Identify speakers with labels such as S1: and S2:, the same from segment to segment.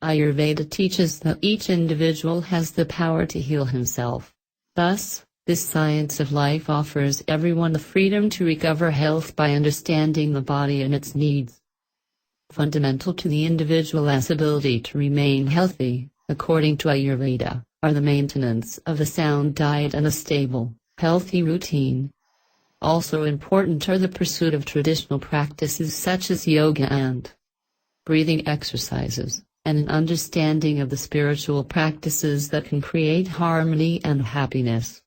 S1: Ayurveda teaches that each individual has the power to heal himself. Thus, this science of life offers everyone the freedom to recover health by understanding the body and its needs. Fundamental to the individual's ability to remain healthy, according to Ayurveda, are the maintenance of a sound diet and a stable, healthy routine. Also important are the pursuit of traditional practices such as yoga and breathing exercises, and an understanding of the spiritual practices that can create harmony and happiness.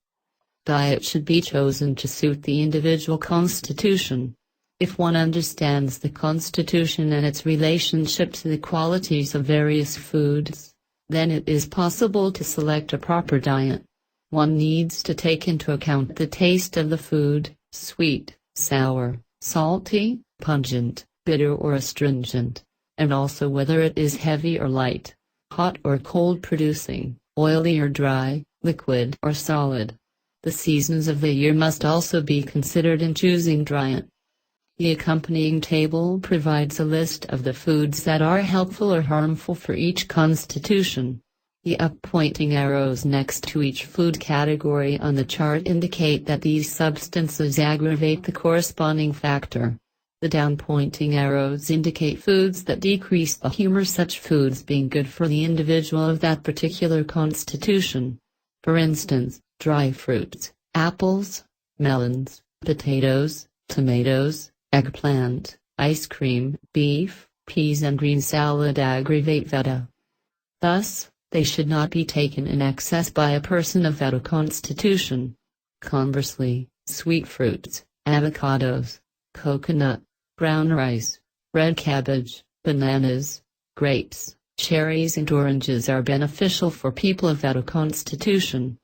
S1: Diet should be chosen to suit the individual constitution. If one understands the constitution and its relationship to the qualities of various foods, then it is possible to select a proper diet. One needs to take into account the taste of the food, sweet, sour, salty, pungent, bitter or astringent, and also whether it is heavy or light, hot or cold producing, oily or dry, liquid or solid. The seasons of the year must also be considered in choosing diet. The accompanying table provides a list of the foods that are helpful or harmful for each constitution. The up-pointing arrows next to each food category on the chart indicate that these substances aggravate the corresponding factor. The down-pointing arrows indicate foods that decrease the humor, such foods being good for the individual of that particular constitution. For instance, dry fruits, apples, melons, potatoes, tomatoes, eggplant, ice cream, beef, peas and green salad aggravate Vata. Thus, they should not be taken in excess by a person of Vata constitution. Conversely, sweet fruits, avocados, coconut, brown rice, red cabbage, bananas, grapes, cherries and oranges are beneficial for people of Vata constitution.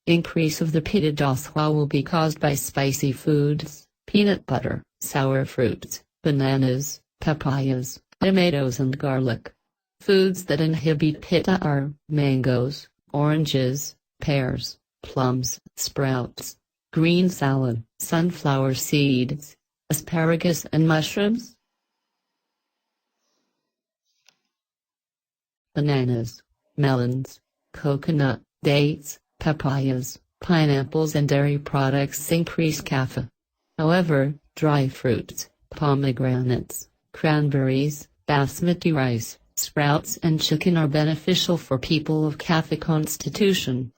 S1: Increase of the Pitta Dosha will be caused by spicy foods, peanut butter, sour fruits, bananas, papayas, tomatoes and garlic. Foods that inhibit Pitta are mangoes, oranges, pears, plums, sprouts, green salad, sunflower seeds, asparagus and mushrooms. Bananas, melons, coconut, dates, papayas, pineapples and dairy products increase kapha. However, dry fruits, pomegranates, cranberries, basmati rice, sprouts and chicken are beneficial for people of kapha constitution.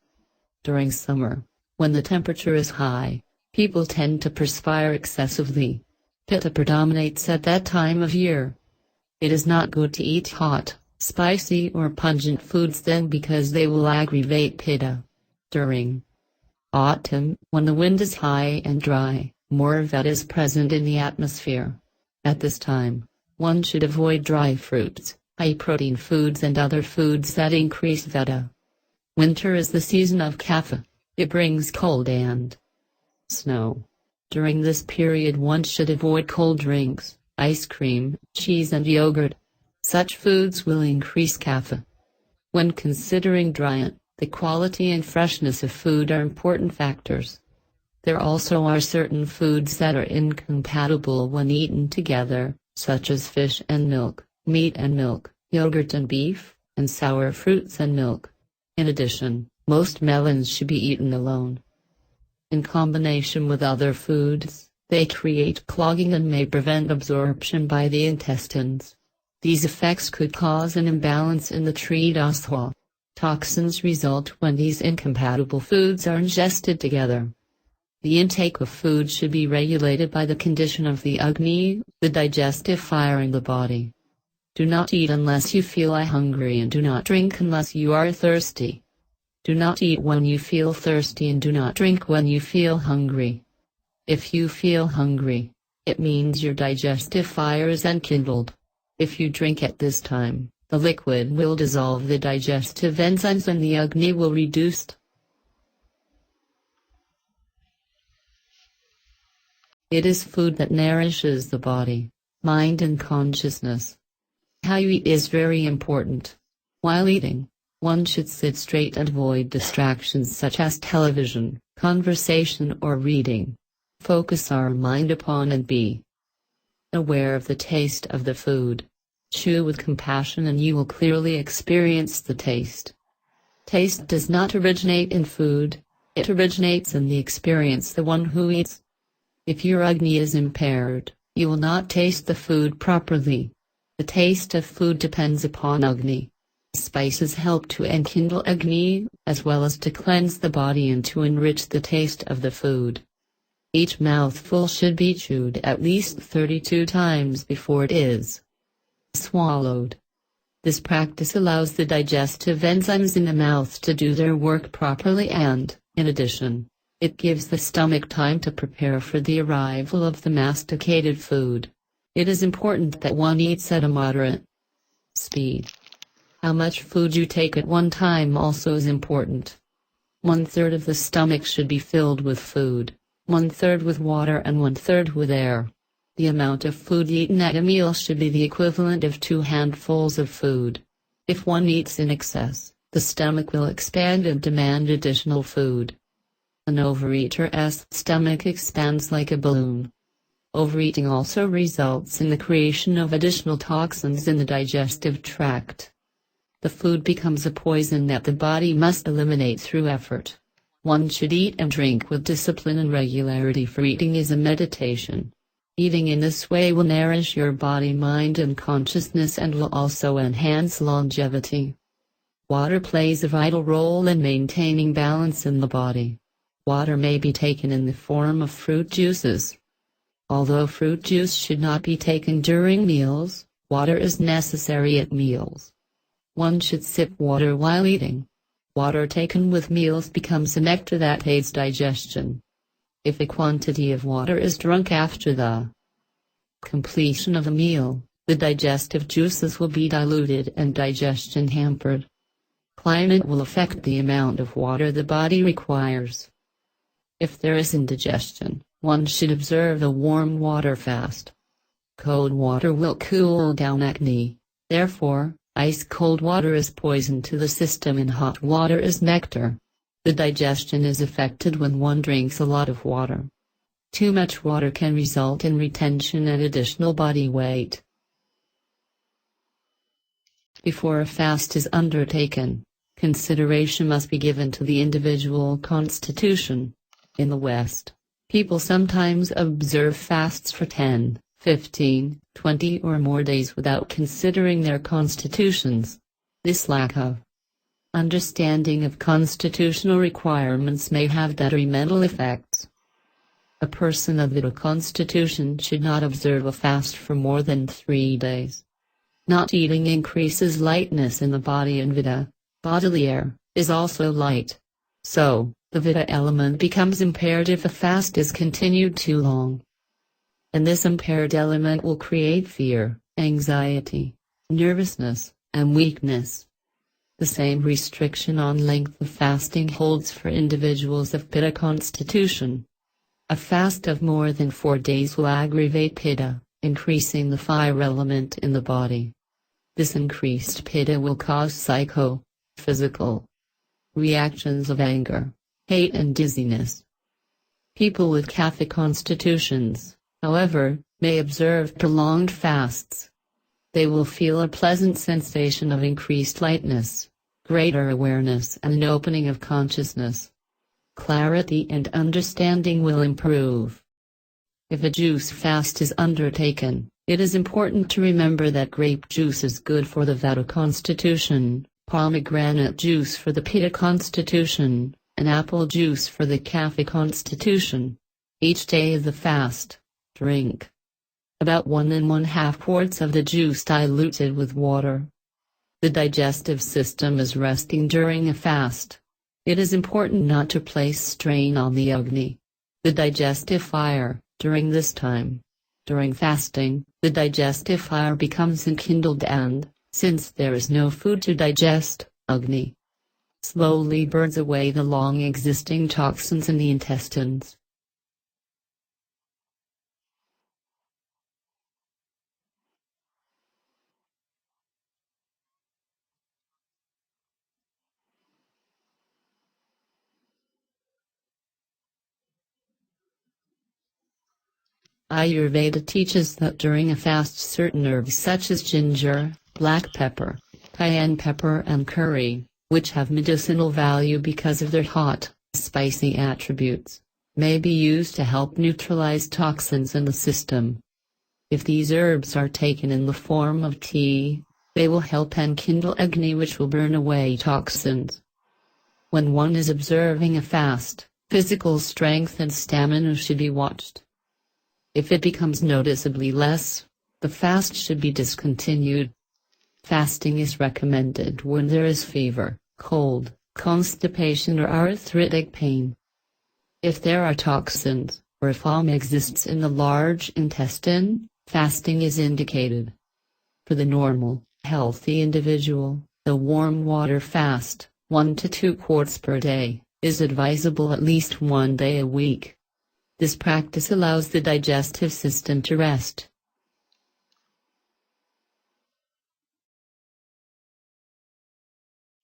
S1: During summer, when the temperature is high, people tend to perspire excessively. Pitta predominates at that time of year. It is not good to eat hot, spicy or pungent foods then because they will aggravate Pitta. During autumn, when the wind is high and dry, more Vata is present in the atmosphere. At this time, one should avoid dry fruits, high-protein foods and other foods that increase Vata. Winter is the season of kapha. It brings cold and snow. During this period one should avoid cold drinks, ice cream, cheese and yogurt. Such foods will increase kapha. When considering diet, the quality and freshness of food are important factors. There also are certain foods that are incompatible when eaten together, such as fish and milk, meat and milk, yogurt and beef, and sour fruits and milk. In addition, most melons should be eaten alone. In combination with other foods, they create clogging and may prevent absorption by the intestines. These effects could cause an imbalance in the Tridosha. Toxins result when these incompatible foods are ingested together. The intake of food should be regulated by the condition of the Agni, the digestive fire in the body. Do not eat unless you feel hungry and do not drink unless you are thirsty. Do not eat when you feel thirsty and do not drink when you feel hungry. If you feel hungry, it means your digestive fire is enkindled. If you drink at this time, the liquid will dissolve the digestive enzymes and the Agni will reduce. It is food that nourishes the body, mind and consciousness. How you eat is very important. While eating, one should sit straight and avoid distractions such as television, conversation or reading. Focus our mind upon and be aware of the taste of the food. Chew with compassion and you will clearly experience the taste. Taste does not originate in food, it originates in the experience the one who eats. If your Agni is impaired, you will not taste the food properly. The taste of food depends upon Agni. Spices help to enkindle Agni, as well as to cleanse the body and to enrich the taste of the food. Each mouthful should be chewed at least 32 times before it is swallowed. This practice allows the digestive enzymes in the mouth to do their work properly and, in addition, it gives the stomach time to prepare for the arrival of the masticated food. It is important that one eats at a moderate speed. How much food you take at one time also is important. 1/3 of the stomach should be filled with food, 1/3 with water and 1/3 with air. The amount of food eaten at a meal should be the equivalent of 2 handfuls of food. If one eats in excess, the stomach will expand and demand additional food. An overeater's stomach expands like a balloon. Overeating also results in the creation of additional toxins in the digestive tract. The food becomes a poison that the body must eliminate through effort. One should eat and drink with discipline and regularity, for eating is a meditation. Eating in this way will nourish your body, mind and consciousness and will also enhance longevity. Water plays a vital role in maintaining balance in the body. Water may be taken in the form of fruit juices. Although fruit juice should not be taken during meals, water is necessary at meals. One should sip water while eating. Water taken with meals becomes a nectar that aids digestion. If a quantity of water is drunk after the completion of a meal, the digestive juices will be diluted and digestion hampered. Climate will affect the amount of water the body requires. If there is indigestion, one should observe a warm water fast. Cold water will cool down Agni. Therefore, ice-cold water is poison to the system and hot water is nectar. The digestion is affected when one drinks a lot of water. Too much water can result in retention and additional body weight. Before a fast is undertaken, consideration must be given to the individual constitution. In the West, people sometimes observe fasts for 10, 15, 20 or more days without considering their constitutions. This lack of understanding of constitutional requirements may have detrimental effects. A person of VIII constitution should not observe a fast for more than 3 days. Not eating increases lightness in the body, and VIII, bodily air, is also light. So, the VIII element becomes impaired if a fast is continued too long. And this impaired element will create fear, anxiety, nervousness, and weakness. The same restriction on length of fasting holds for individuals of Pitta constitution. A fast of more than 4 days will aggravate Pitta, increasing the fire element in the body. This increased Pitta will cause physical reactions of anger, hate and dizziness. People with Kapha constitutions, however, may observe prolonged fasts. They will feel a pleasant sensation of increased lightness, greater awareness and an opening of consciousness. Clarity and understanding will improve. If a juice fast is undertaken, it is important to remember that grape juice is good for the Vata constitution, pomegranate juice for the Pitta constitution, and apple juice for the Kapha constitution. Each day of the fast, drink about 1 1/2 quarts of the juice diluted with water. The digestive system is resting during a fast. It is important not to place strain on the Agni, the digestive fire, during this time. During fasting, the digestive fire becomes enkindled and, since there is no food to digest, Agni slowly burns away the long existing toxins in the intestines. Ayurveda teaches that during a fast certain herbs such as ginger, black pepper, cayenne pepper and curry, which have medicinal value because of their hot, spicy attributes, may be used to help neutralize toxins in the system. If these herbs are taken in the form of tea, they will help enkindle Agni, which will burn away toxins. When one is observing a fast, physical strength and stamina should be watched. If it becomes noticeably less, the fast should be discontinued. Fasting is recommended when there is fever, cold, constipation or arthritic pain. If there are toxins, or if phlegm exists in the large intestine, fasting is indicated. For the normal, healthy individual, the warm water fast, 1 to 2 quarts per day, is advisable at least 1 day a week. This practice allows the digestive system to rest.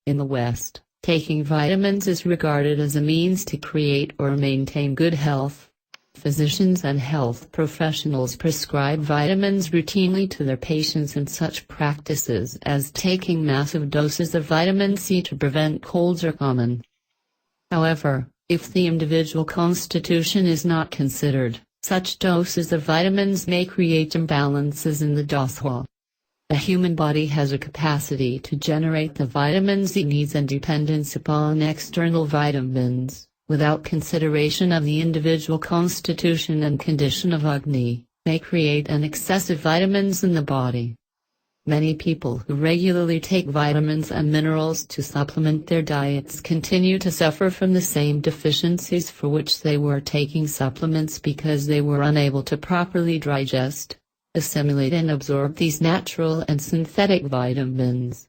S1: In the West, taking vitamins is regarded as a means to create or maintain good health. Physicians and health professionals prescribe vitamins routinely to their patients, and such practices as taking massive doses of vitamin C to prevent colds are common. However, if the individual constitution is not considered, such doses of vitamins may create imbalances in the dosha. The human body has a capacity to generate the vitamins it needs, and dependence upon external vitamins, without consideration of the individual constitution and condition of Agni, may create an excessive vitamins in the body. Many people who regularly take vitamins and minerals to supplement their diets continue to suffer from the same deficiencies for which they were taking supplements, because they were unable to properly digest, assimilate and absorb these natural and synthetic vitamins.